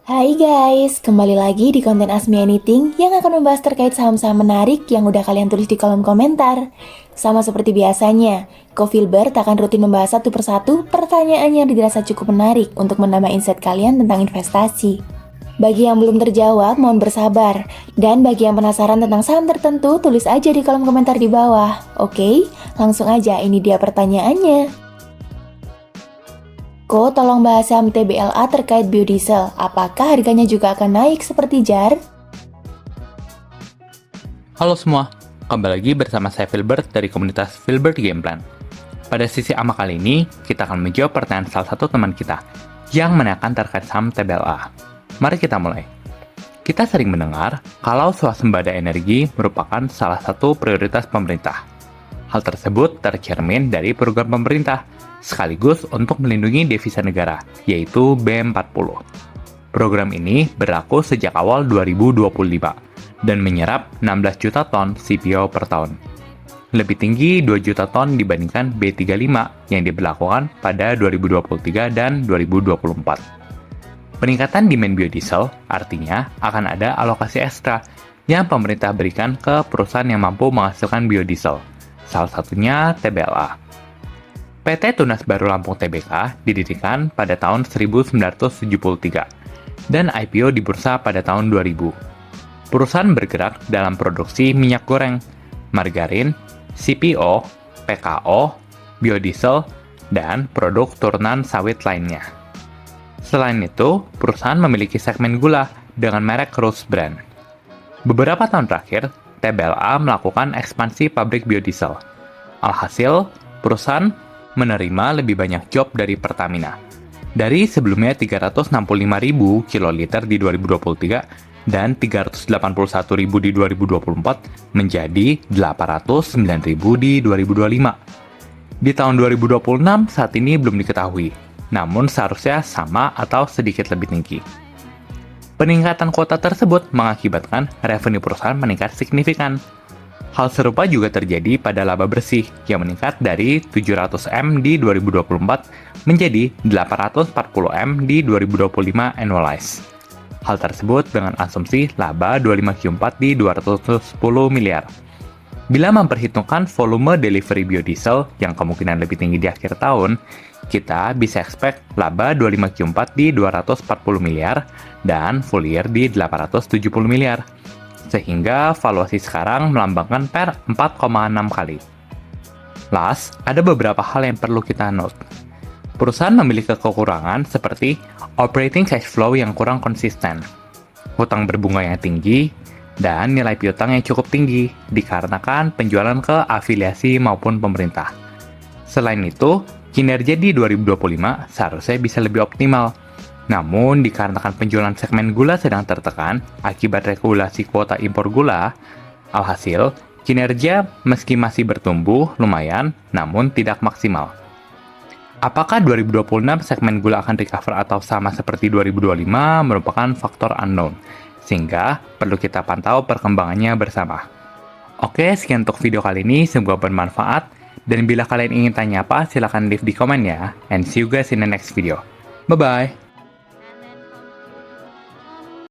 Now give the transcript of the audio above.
Hai guys, kembali lagi di konten Ask Me Anything yang akan membahas terkait saham-saham menarik yang udah kalian tulis di kolom komentar. Sama seperti biasanya, Ko Filbert akan rutin membahas satu persatu pertanyaan yang dirasa cukup menarik untuk menambah insight kalian tentang investasi. Bagi yang belum terjawab, mohon bersabar. Dan bagi yang penasaran tentang saham tertentu, tulis aja di kolom komentar di bawah. Oke, langsung aja ini dia pertanyaannya. Ko, tolong bahas saham TBLA terkait biodiesel. Apakah harganya juga akan naik seperti JAR? Halo semua, kembali lagi bersama saya Filbert dari komunitas Filbert Game Plan. Pada sisi ama kali ini, kita akan menjawab pertanyaan salah satu teman kita yang menanyakan terkait saham TBLA. Mari kita mulai. Kita sering mendengar kalau swasembada energi merupakan salah satu prioritas pemerintah. Hal tersebut tercermin dari program pemerintah, sekaligus untuk melindungi devisa negara, yaitu B40. Program ini berlaku sejak awal 2025 dan menyerap 16 juta ton CPO per tahun. Lebih tinggi 2 juta ton dibandingkan B35 yang diberlakukan pada 2023 dan 2024. Peningkatan demand biodiesel artinya akan ada alokasi ekstra yang pemerintah berikan ke perusahaan yang mampu menghasilkan biodiesel, salah satunya TBLA. PT Tunas Baru Lampung Tbk didirikan pada tahun 1973 dan IPO di bursa pada tahun 2000. Perusahaan bergerak dalam produksi minyak goreng, margarin, CPO, PKO, biodiesel, dan produk turunan sawit lainnya. Selain itu, perusahaan memiliki segmen gula dengan merek Rose Brand. Beberapa tahun terakhir, TBLA melakukan ekspansi pabrik biodiesel. Alhasil, perusahaan menerima lebih banyak job dari Pertamina. Dari sebelumnya 365.000 kiloliter di 2023 dan 381.000 di 2024 menjadi 809.000 di 2025. Di tahun 2026 saat ini belum diketahui, namun seharusnya sama atau sedikit lebih tinggi. Peningkatan kuota tersebut mengakibatkan revenue perusahaan meningkat signifikan. Hal serupa juga terjadi pada laba bersih yang meningkat dari 700 M di 2024 menjadi 840 M di 2025 annualized. Hal tersebut dengan asumsi laba 25Q4 di 210 miliar. Bila memperhitungkan volume delivery biodiesel yang kemungkinan lebih tinggi di akhir tahun, kita bisa expect laba 25Q4 di 240 miliar dan full year di 870 miliar. Sehingga valuasi sekarang melambangkan per 4,6 kali. Last, ada beberapa hal yang perlu kita note. Perusahaan memiliki kekurangan seperti operating cash flow yang kurang konsisten, hutang berbunga yang tinggi, dan nilai piutang yang cukup tinggi dikarenakan penjualan ke afiliasi maupun pemerintah. Selain itu, kinerja di 2025 seharusnya bisa lebih optimal. Namun, dikarenakan penjualan segmen gula sedang tertekan akibat regulasi kuota impor gula, alhasil, kinerja meski masih bertumbuh lumayan, namun tidak maksimal. Apakah 2026 segmen gula akan recover atau sama seperti 2025 merupakan faktor unknown, sehingga perlu kita pantau perkembangannya bersama. Oke, sekian untuk video kali ini, semoga bermanfaat, dan bila kalian ingin tanya apa, silahkan leave di komen ya, and see you guys in the next video. Bye-bye!